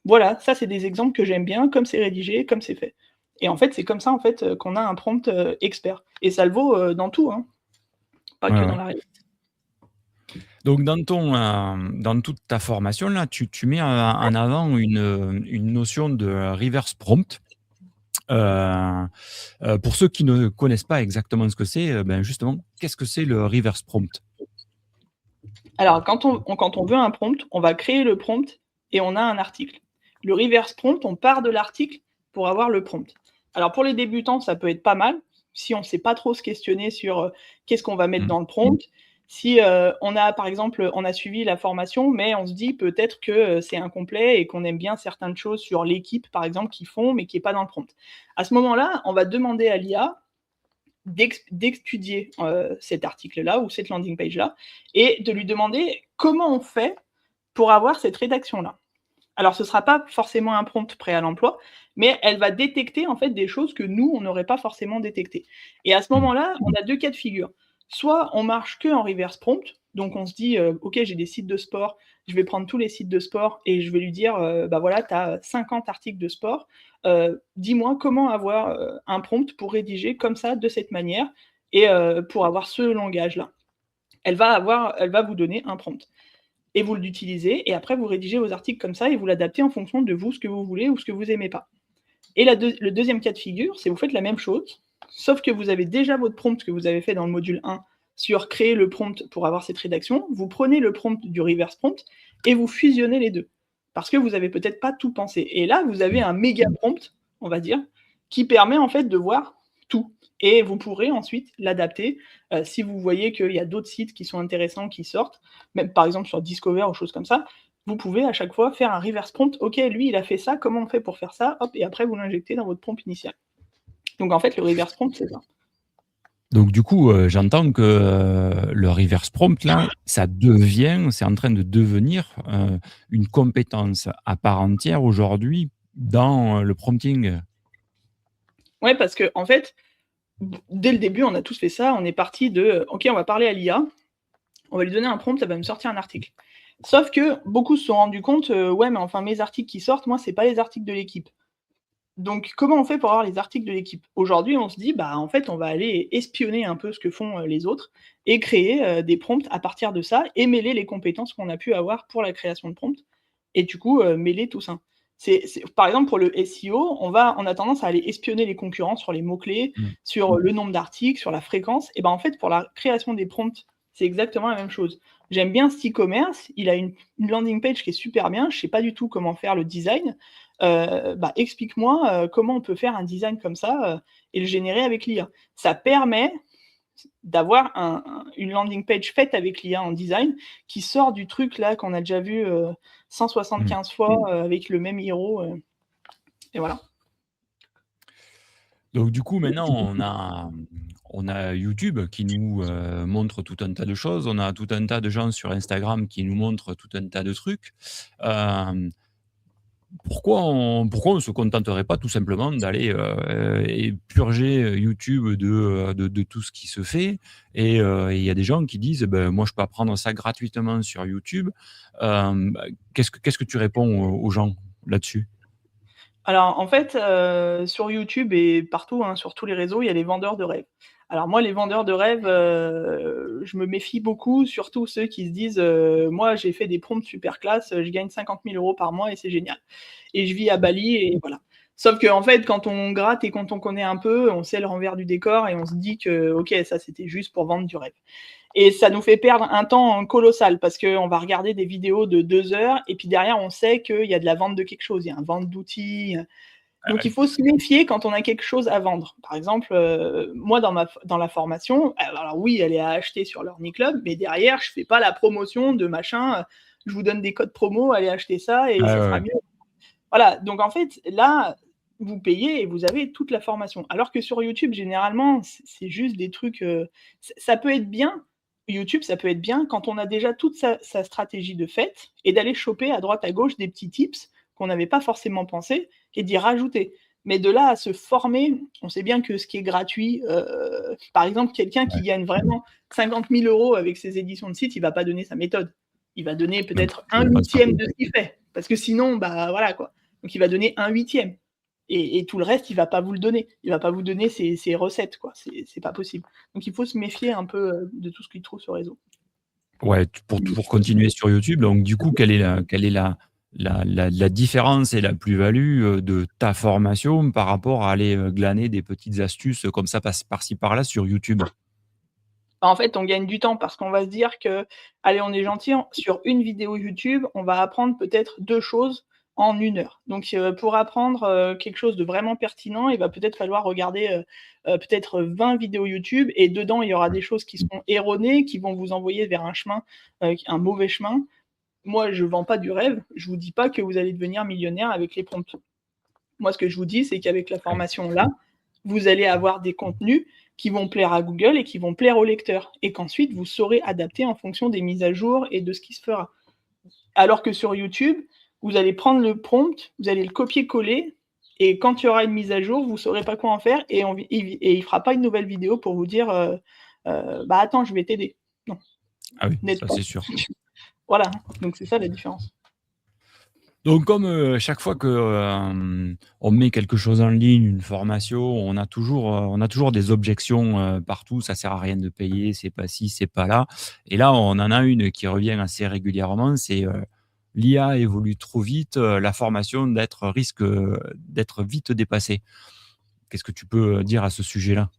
voilà, ça c'est des exemples que j'aime bien, comme c'est rédigé, comme c'est fait. Et en fait, c'est comme ça en fait qu'on a un prompt expert. Et ça le vaut dans tout, hein, pas Ouais, que dans ouais. la rédaction. Donc dans toute ta formation là, tu mets en avant une notion de reverse prompt. Heu pour ceux qui ne connaissent pas exactement ce que c'est, justement, qu'est-ce que c'est le reverse prompt? Alors, quand on veut un prompt, on va créer le prompt et on a un article. Le reverse prompt, on part de l'article pour avoir le prompt. Alors, pour les débutants, ça peut être pas mal si on ne sait pas trop se questionner sur qu'est-ce qu'on va mettre Mmh. dans le prompt. Si on a, par exemple, on a suivi la formation, mais on se dit peut-être que c'est incomplet et qu'on aime bien certaines choses sur l'équipe, par exemple, qui font, mais qui n'est pas dans le prompt. À ce moment-là, on va demander à l'IA d'étudier cet article-là ou cette landing page-là et de lui demander comment on fait pour avoir cette rédaction-là. Alors, ce ne sera pas forcément un prompt prêt à l'emploi, mais elle va détecter en fait des choses que nous, on n'aurait pas forcément détectées. Et à ce Mmh. moment-là, on a 2 cas de figure. Soit on marche que en reverse prompt, donc on se dit, OK, j'ai des sites de sport, je vais prendre tous les sites de sport et je vais lui dire, bah voilà, tu as 50 articles de sport, dis-moi comment avoir un prompt pour rédiger comme ça, de cette manière, et pour avoir ce langage-là. Elle va vous donner un prompt et vous l'utilisez et après vous rédigez vos articles comme ça et vous l'adaptez en fonction de vous, ce que vous voulez ou ce que vous aimez pas. Et le deuxième cas de figure, c'est vous faites la même chose, sauf que vous avez déjà votre prompt que vous avez fait dans le module 1 sur créer le prompt pour avoir cette rédaction. Vous prenez le prompt du reverse prompt et vous fusionnez les deux. Parce que vous avez peut-être pas tout pensé. Et là, vous avez un méga prompt, on va dire, qui permet en fait de voir tout. Et vous pourrez ensuite l'adapter si vous voyez qu'il y a d'autres sites qui sont intéressants qui sortent, même par exemple sur Discover ou choses comme ça. Vous pouvez à chaque fois faire un reverse prompt. Ok, lui, il a fait ça, comment on fait pour faire ça? Hop, et après, vous l'injectez dans votre prompt initial. Donc en fait, le reverse prompt, c'est ça. Donc du coup, j'entends que, le reverse prompt là, c'est en train de devenir, une compétence à part entière aujourd'hui dans, le prompting. Ouais, parce que en fait, dès le début, on a tous fait ça. On est parti de, ok, on va parler à l'IA, on va lui donner un prompt, ça va me sortir un article. Sauf que beaucoup se sont rendus compte, ouais, mais enfin, mes articles qui sortent, moi, c'est pas les articles de l'équipe. Donc, comment on fait pour avoir les articles de l'équipe? Aujourd'hui, on se dit, bah, en fait, on va aller espionner un peu ce que font les autres et créer des prompts à partir de ça et mêler les compétences qu'on a pu avoir pour la création de prompts et du coup, mêler tout ça. Par exemple, pour le SEO, on a tendance à aller espionner les concurrents sur les mots-clés, Mmh. sur le nombre d'articles, sur la fréquence. Et ben en fait, pour la création des prompts, c'est exactement la même chose. J'aime bien cet e-commerce, il a une landing page qui est super bien, je sais pas du tout comment faire le design. Bah, explique-moi comment on peut faire un design comme ça et le générer avec l'IA. Ça permet d'avoir une landing page faite avec l'IA en design qui sort du truc là qu'on a déjà vu Mmh. 175 fois avec le même héros. Et voilà. Donc du coup, maintenant, on a YouTube qui nous, montre tout un tas de choses. On a tout un tas de gens sur Instagram qui nous montrent tout un tas de trucs. Hem, pourquoi on se contenterait pas tout simplement d'aller, et purger, YouTube de tout ce qui se fait? Et il y a des gens qui disent: «Ben, moi, je peux apprendre ça gratuitement sur YouTube». Bah, qu'est-ce que tu réponds aux gens là-dessus? Alors en fait, sur YouTube et partout, hein, sur tous les réseaux, il y a les vendeurs de rêves. Alors moi, les vendeurs de rêves, je me méfie beaucoup, surtout ceux qui se disent, «Moi, j'ai fait des prompts super classe, je gagne 50 000 € par mois et c'est génial et je vis à Bali» et voilà. Sauf qu'en fait, quand on gratte et quand on connaît un peu, on sait le renvers du décor et on se dit que: «OK, ça, c'était juste pour vendre du rêve». Et ça nous fait perdre un temps colossal parce qu'on va regarder des vidéos de 2 heures et puis derrière, on sait qu'il y a de la vente de quelque chose, il y a une vente d'outils, Ah donc il ouais. faut se méfier quand on a quelque chose à vendre. Par exemple, moi dans la formation, alors oui, elle est à acheter sur l'Orniclub, mais derrière, je fais pas la promotion de machin, je vous donne des codes promo, allez acheter ça et Ouais, ça ouais, sera ouais. mieux. Voilà, donc en fait, là, vous payez et vous avez toute la formation. Alors que sur YouTube, généralement, c'est juste des trucs, ça peut être bien, YouTube, ça peut être bien quand on a déjà toute sa stratégie de faite et d'aller choper à droite à gauche des petits tips qu'on n'avait pas forcément pensé et d'y rajouter. Mais de là à se former, on sait bien que ce qui est gratuit, par exemple, quelqu'un qui Ouais, gagne vraiment 50 000 € avec ses éditions de site, il va pas donner sa méthode. Il va donner non, peut-être je un pense pas. huitième de ce qu'il fait, parce que sinon, bah, voilà quoi. Donc il va donner un huitième et tout le reste, il va pas vous le donner. Il va pas vous donner ses recettes quoi, c'est pas possible. Donc il faut se méfier un peu, de tout ce qu'il trouve sur réseau. Ouais, t pour continuer sur YouTube, donc du coup, quelle est la différence et la plus-value, de ta formation par rapport à aller, glaner des petites astuces, comme ça, par-ci par-là sur YouTube? Bah, en fait, on gagne du temps parce qu'on va se dire que, allez, on est gentil, sur une vidéo YouTube, on va apprendre peut-être 2 choses en 1 heure. Donc, pour apprendre, quelque chose de vraiment pertinent, il va peut-être falloir regarder, peut-être 20 vidéos YouTube et dedans, il y aura Ouais. des choses qui seront erronées, qui vont vous envoyer vers un chemin, un mauvais chemin. Moi, je vends pas du rêve, je vous dis pas que vous allez devenir millionnaire avec les prompts. Moi, ce que je vous dis, c'est qu'avec la Ouais. formation là, vous allez avoir des contenus qui vont plaire à Google et qui vont plaire aux lecteurs et qu'ensuite vous saurez adapter en fonction des mises à jour et de ce qui se fera. Alors que sur YouTube, vous allez prendre le prompt, vous allez le copier-coller et quand il y aura une mise à jour, vous saurez pas quoi en faire et il fera pas une nouvelle vidéo pour vous dire, «Bah, attends, je vais t'aider». Non, Ah oui, n'aide ça pas. c'est sûr. Voilà, donc c'est ça la différence. Donc comme, chaque fois que, on met quelque chose en ligne, une formation, on a toujours des objections, partout. Ça sert à rien de payer, c'est pas ci, c'est pas là. Et là, on en a une qui revient assez régulièrement, c'est, l'IA évolue trop vite, la formation risque, d'être vite dépassée. Qu'est-ce que tu peux, dire à ce sujet-là?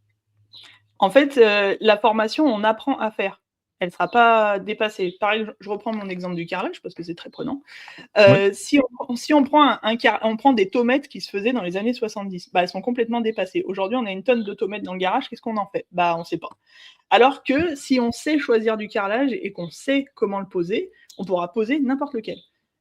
En fait, la formation, on apprend à faire. Elle sera pas dépassée. Pareil, je reprends mon exemple du carrelage parce que c'est très prenant. Oui. Si on prend on prend des tomates qui se faisaient dans les années 70, bah, elles sont complètement dépassées. Aujourd'hui, on a une tonne de tomates dans le garage, qu'est-ce qu'on en fait? Bah, on sait pas. Alors que si on sait choisir du carrelage et qu'on sait comment le poser, on pourra poser n'importe lequel.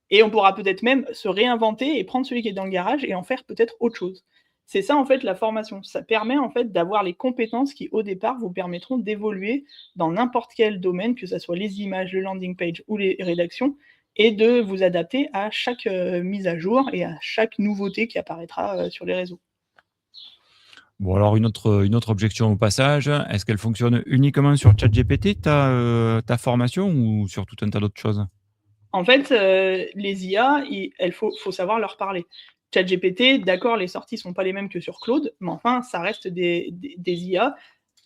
Et on pourra peut-être même se réinventer et prendre celui qui est dans le garage et en faire peut-être autre chose. C'est ça en fait la formation. Ça permet en fait d'avoir les compétences qui au départ vous permettront d'évoluer dans n'importe quel domaine, que ça soit les images, le landing page ou les rédactions, et de vous adapter à chaque mise à jour et à chaque nouveauté qui apparaîtra sur les réseaux. Bon alors une autre objection au passage, est-ce qu'elle fonctionne uniquement sur ChatGPT ta formation ou sur tout un tas d'autres choses? En fait, les IA, il faut savoir leur parler. ChatGPT, d'accord, les sorties sont pas les mêmes que sur Claude, mais enfin, ça reste des IA.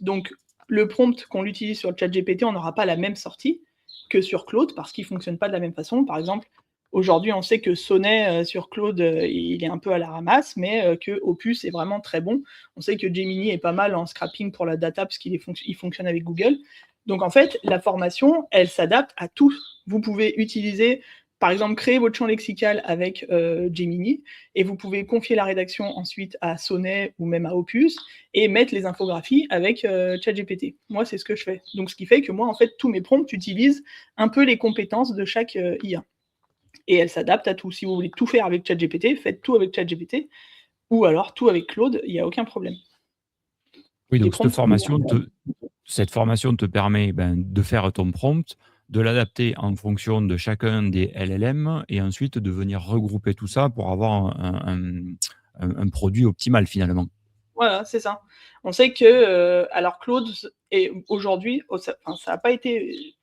Donc le prompt qu'on utilise sur ChatGPT, on n'aura pas la même sortie que sur Claude parce qu'il fonctionne pas de la même façon. Par exemple, aujourd'hui, on sait que Sonnet, sur Claude, il est un peu à la ramasse, mais que Opus est vraiment très bon. On sait que Gemini est pas mal en scrapping pour la data parce il fonctionne avec Google. Donc en fait, la formation, elle s'adapte à tout. Vous pouvez utiliser, par exemple, créer votre champ lexical avec Gemini et vous pouvez confier la rédaction ensuite à Sonnet ou même à Opus et mettre les infographies avec ChatGPT. Moi, c'est ce que je fais. Donc ce qui fait que moi, en fait, tous mes prompts utilisent un peu les compétences de chaque IA. Et elle s'adapte à tout. Si vous voulez tout faire avec ChatGPT, faites tout avec ChatGPT ou alors tout avec Claude, il n'y a aucun problème. Oui, Les donc prompts. cette formation te permet, de faire ton prompt, de l'adapter en fonction de chacun des LLM et ensuite de venir regrouper tout ça pour avoir un produit optimal finalement. Voilà, c'est ça. On sait que, alors Claude est aujourd'hui, ça a pas été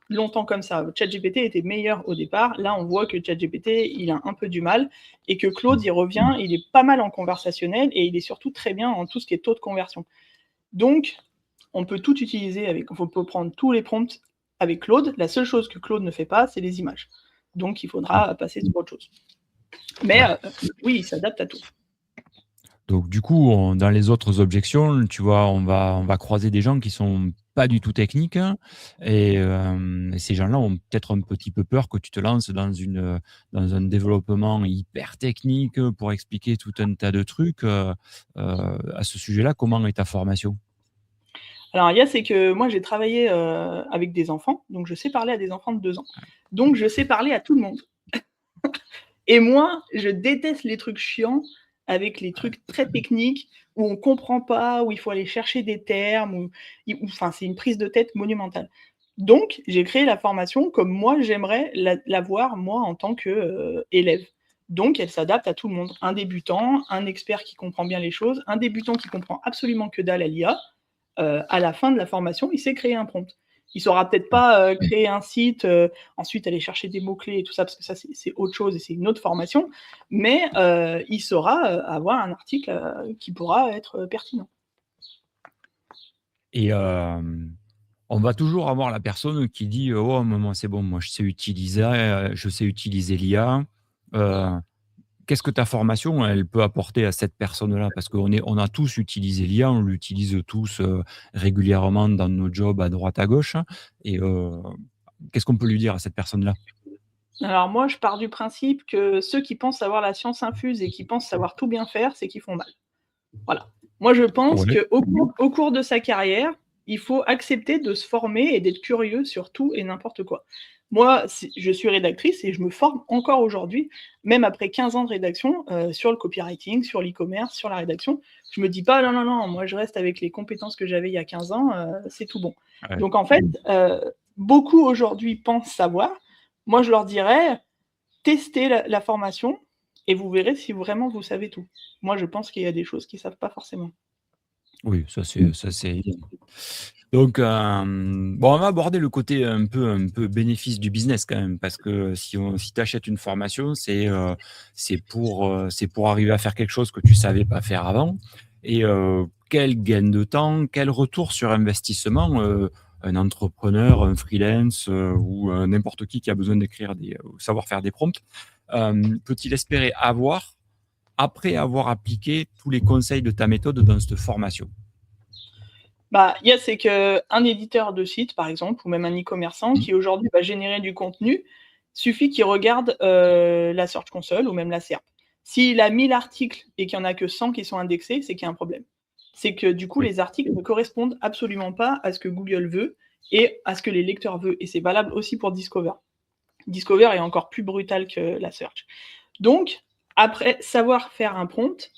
longtemps comme ça. ChatGPT était meilleur au départ. Là, on voit que ChatGPT, il a un peu du mal et que Claude, Mmh. il revient, il est pas mal en conversationnel et il est surtout très bien en tout ce qui est taux de conversion. Donc, on peut tout utiliser on peut prendre tous les prompts avec Claude. La seule chose que Claude ne fait pas, c'est les images. Donc, il Mmh. faudra passer sur autre chose. Mais Ouais. oui, il s'adapte à tout. Donc du coup, dans les autres objections, tu vois, on va croiser des gens qui sont pas du tout techniques et ces gens-là ont peut-être un petit peu peur que tu te lances dans un développement hyper technique pour expliquer tout un tas de trucs. À ce sujet-là, comment est ta formation? Alors, il y a, c'est que moi, j'ai travaillé avec des enfants, donc je sais parler à des enfants de 2 ans. Donc, je sais parler à tout le monde. Et moi, je déteste les trucs chiants avec les trucs très techniques où on comprend pas, où il faut aller chercher des termes, enfin, c'est une prise de tête monumentale. Donc, j'ai créé la formation comme moi, j'aimerais l'avoir, moi, en tant que, élève. Donc, elle s'adapte à tout le monde. Un débutant, un expert qui comprend bien les choses, un débutant qui comprend absolument que dalle à l'IA. À la fin de la formation, il sait créer un prompt. Il saura peut-être pas créer un site, ensuite aller chercher des mots-clés et tout ça, parce que ça, c'est autre chose et c'est une autre formation, mais il saura avoir un article qui pourra être pertinent. Et on va toujours avoir la personne qui dit: «Oh, moi, c'est bon, moi, je sais utiliser l'IA». Heu Qu'est-ce que ta formation, elle peut apporter à cette personne-là? Parce on a tous utilisé l'IA, on l'utilise tous, régulièrement dans nos jobs à droite à gauche et qu'est-ce qu'on peut lui dire à cette personne-là? Alors moi, je pars du principe que ceux qui pensent avoir la science infuse et qui pensent savoir tout bien faire, c'est qu'ils font mal. Voilà. Moi, je pense Ouais. qu'au cours de sa carrière, il faut accepter de se former et d'être curieux sur tout et n'importe quoi. Moi, je suis rédactrice et je me forme encore aujourd'hui, même après 15 ans de rédaction, sur le copywriting, sur l'e-commerce, sur la rédaction. Je me dis pas: «Non, non, non, moi je reste avec les compétences que j'avais il y a 15 ans, c'est tout bon». Ouais. Donc en fait, beaucoup aujourd'hui pensent savoir. Moi, je leur dirais: «Testez la formation et vous verrez si vraiment vous savez tout». Moi, je pense qu'il y a des choses qu'ils savent pas forcément. Oui, ça c'est évident. Donc bon, on va aborder le côté un peu bénéfice du business quand même parce que si tu achètes une formation, c'est pour arriver à faire quelque chose que tu savais pas faire avant et quel gain de temps, quel retour sur investissement, un entrepreneur, un freelance, ou n'importe qui a besoin d'écrire savoir faire des prompts, peut-il espérer avoir après avoir appliqué tous les conseils de ta méthode dans cette formation? Bah, il y a c'est qu'un éditeur de site, par exemple, ou même un e-commerçant Mmh. qui aujourd'hui va générer du contenu, suffit qu'il regarde, la Search Console ou même la SERP. S'il a 1000 articles et qu'il y en a que 100 qui sont indexés, c'est qu'il y a un problème. C'est que du coup, Oui. les articles ne correspondent absolument pas à ce que Google veut et à ce que les lecteurs veulent et c'est valable aussi pour Discover. Discover est encore plus brutal que la Search. Donc après, savoir faire un prompt,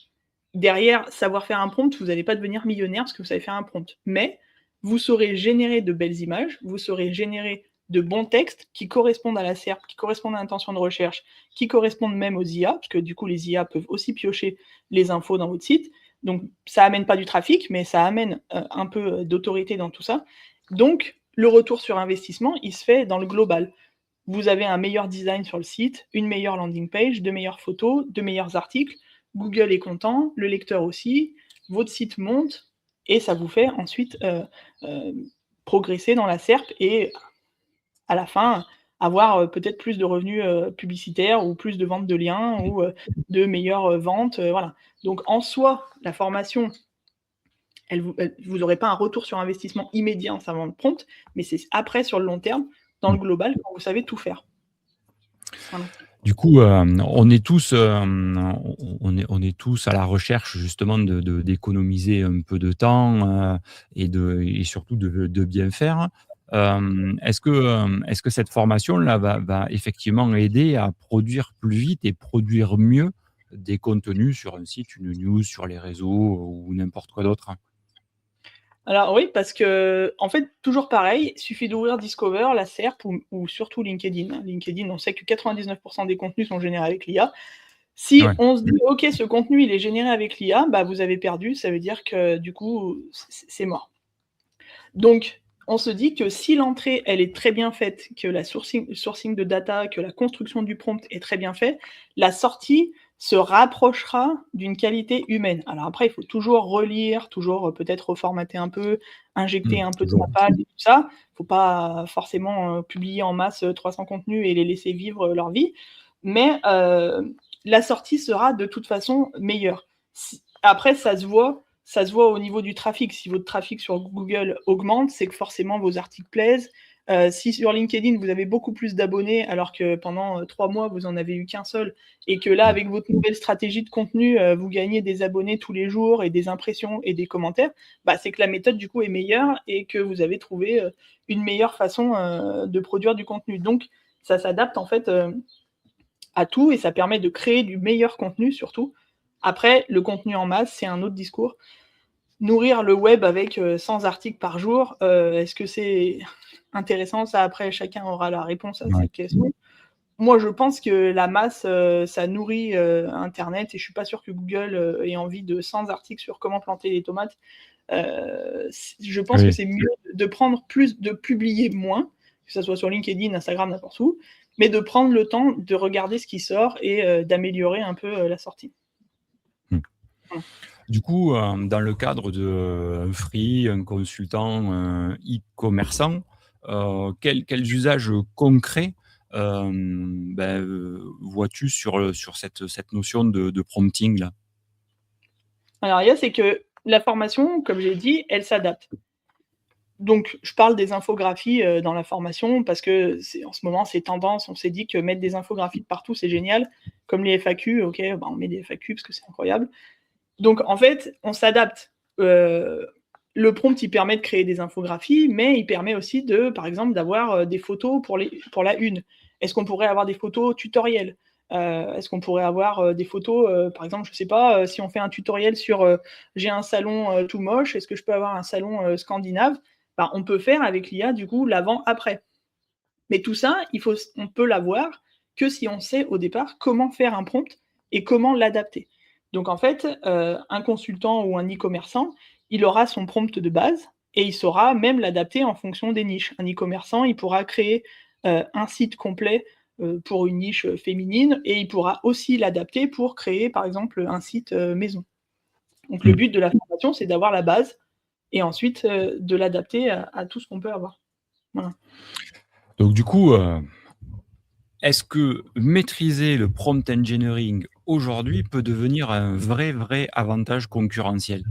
derrière, savoir faire un prompt, vous n'allez pas devenir millionnaire parce que vous savez faire un prompt. Mais vous saurez générer de belles images, vous saurez générer de bons textes qui correspondent à la SERP, qui correspondent à l'intention de recherche, qui correspondent même aux IA, parce que du coup, les IA peuvent aussi piocher les infos dans votre site. Donc, ça amène pas du trafic, mais ça amène un peu d'autorité dans tout ça. Donc, le retour sur investissement, il se fait dans le global. Vous avez un meilleur design sur le site, une meilleure landing page, de meilleures photos, de meilleurs articles. Google est content, le lecteur aussi, votre site monte et ça vous fait ensuite euh, progresser dans la SERP et à la fin avoir peut-être plus de revenus publicitaires ou plus de ventes de liens ou de meilleures ventes. Voilà. Donc en soi, la formation, vous n'aurez pas un retour sur investissement immédiat en savant le prompt, mais c'est après sur le long terme, dans le global, quand vous savez tout faire. Voilà. Du coup, on est tous à la recherche justement d'économiser un peu de temps, et surtout de bien faire. Est-ce que cette formation-là va effectivement aider à produire plus vite et produire mieux des contenus sur un site, une news, sur les réseaux ou n'importe quoi d'autre? Alors oui, parce que en fait, toujours pareil, il suffit d'ouvrir Discover, la SERP ou surtout LinkedIn. LinkedIn, on sait que 99 des contenus sont générés avec l'IA. Si Ouais. on se dit: «OK, ce contenu, il est généré avec l'IA», bah, vous avez perdu, ça veut dire que du coup, c'est mort. Donc, on se dit que si l'entrée, elle est très bien faite, que la sourcing de data, que la construction du prompt est très bien fait, la sortie se rapprochera d'une qualité humaine. Alors après, il faut toujours relire, toujours, peut-être reformater un peu, injecter un peu de sa Toujours. patte et tout ça. Faut pas forcément, publier en masse, 300 contenus et les laisser vivre, leur vie. Mais, la sortie sera de toute façon meilleure. Après ça se voit au niveau du trafic. Si votre trafic sur Google augmente, c'est que forcément vos articles plaisent. Si sur LinkedIn, vous avez beaucoup plus d'abonnés alors que pendant 3 mois, vous en avez eu qu'un seul et que là, Mmh. avec votre nouvelle stratégie de contenu, vous gagnez des abonnés tous les jours et des impressions et des commentaires, bah, c'est que la méthode du coup est meilleure et que vous avez trouvé, une meilleure façon, de produire du contenu. Donc ça s'adapte en fait, à tout et ça permet de créer du meilleur contenu surtout. Après, le contenu en masse, c'est un autre discours. Nourrir le web avec, 100 articles par jour, est-ce que c'est intéressant? Ça, après, chacun aura la réponse à Ouais. cette question. Moi, je pense que la masse, ça nourrit, internet et je suis pas sûre que Google, ait envie de 100 articles sur comment planter les tomates. Je pense que Oui. c'est mieux de prendre plus de publier moins, que ça soit sur LinkedIn, Instagram, n'importe où, mais de prendre le temps de regarder ce qui sort et d'améliorer un peu, la sortie. Mmh. Voilà. Du coup, dans le cadre de, un free, un consultant, e-commerçant, quels usages concrets, vois-tu sur cette notion de prompting là? Alors il y a, c'est que la formation, comme j'ai dit, elle s'adapte. Donc, je parle des infographies, dans la formation parce que c'est en ce moment, c'est tendance. On s'est dit que mettre des infographies de partout, c'est génial. Comme les FAQ, OK, bah, on met des FAQ parce que c'est incroyable. Donc en fait, on s'adapte. Heu, le prompt, il permet de créer des infographies, mais il permet aussi de, par exemple, d'avoir, des photos pour la une. Est-ce qu'on pourrait avoir des photos tutoriels? Est-ce qu'on pourrait avoir, des photos, par exemple, je sais pas, si on fait un tutoriel sur, j'ai un salon, tout moche, est-ce que je peux avoir un salon, scandinave? Bah, on peut faire avec l'IA, du coup, l'avant-après. Mais tout ça, on peut l'avoir que si on sait au départ comment faire un prompt et comment l'adapter. Donc en fait, un consultant ou un e-commerçant, il aura son prompt de base et il saura même l'adapter en fonction des niches. Un e-commerçant, il pourra créer, un site complet, pour une niche, féminine et il pourra aussi l'adapter pour créer, par exemple, un site, maison. Donc le Mmh. but de la formation, c'est d'avoir la base et ensuite, de l'adapter à tout ce qu'on peut avoir. Voilà. Donc du coup, est-ce que maîtriser le prompt engineering aujourd'hui peut devenir un vrai avantage concurrentiel?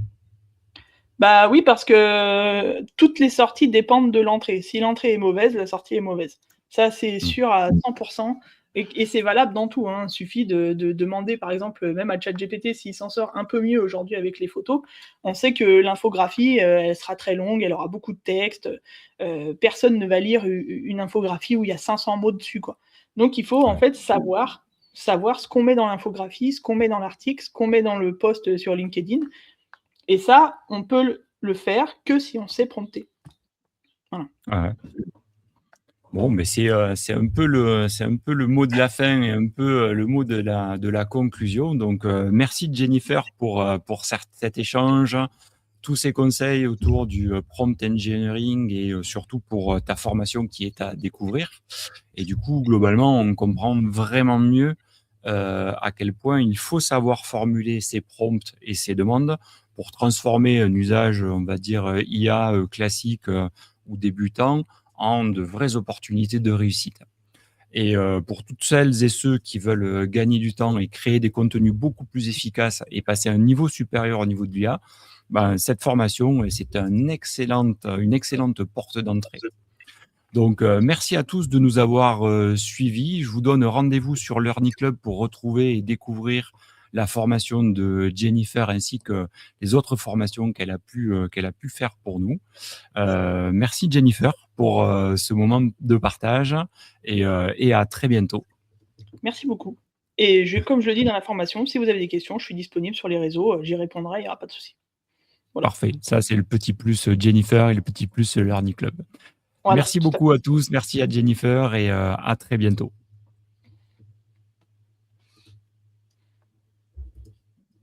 Bah, oui, parce que toutes les sorties dépendent de l'entrée. Si l'entrée est mauvaise, la sortie est mauvaise. Ça, c'est Mmh. sûr à 100 et c'est valable dans tout, hein. Il suffit de demander, par exemple, même à ChatGPT s'il s'en sort un peu mieux aujourd'hui avec les photos. On sait que l'infographie, elle sera très longue, elle aura beaucoup de texte, personne ne va lire une infographie où il y a 500 mots dessus, quoi. Donc il faut, en Ouais. fait, savoir ce qu'on met dans l'infographie, ce qu'on met dans l'article, ce qu'on met dans le post, sur LinkedIn et ça, on peut le faire que si on sait prompter. Voilà. Ouais, ouais. Bon, mais c'est un peu le mot de la fin et un peu, le mot de la conclusion. Donc, merci Jennifer pour cet échange, tous ces conseils autour du, prompt engineering et surtout pour, ta formation qui est à découvrir. Et du coup, globalement, on comprend vraiment mieux, à quel point il faut savoir formuler ses prompts et ses demandes pour transformer un usage, on va dire, IA, classique, ou débutant en de vraies opportunités de réussite. Et pour toutes celles et ceux qui veulent, gagner du temps et créer des contenus beaucoup plus efficaces et passer à un niveau supérieur au niveau de l'IA, ben, cette formation, c'est une excellente porte d'entrée. Donc, merci à tous de nous avoir, suivis. Je vous donne rendez-vous sur Learning Club pour retrouver et découvrir la formation de Jennifer ainsi que les autres formations qu'elle a pu faire pour nous. Merci Jennifer pour, ce moment de partage et à très bientôt. Merci beaucoup et comme je le dis dans la formation, si vous avez des questions, je suis disponible sur les réseaux, j'y répondrai, il y aura pas de souci. Voilà. Parfait. Ça, c'est le petit plus, Jennifer et le petit plus, Learning Club. Voilà, Merci tout à beaucoup à tous. Merci à Jennifer et à très bientôt.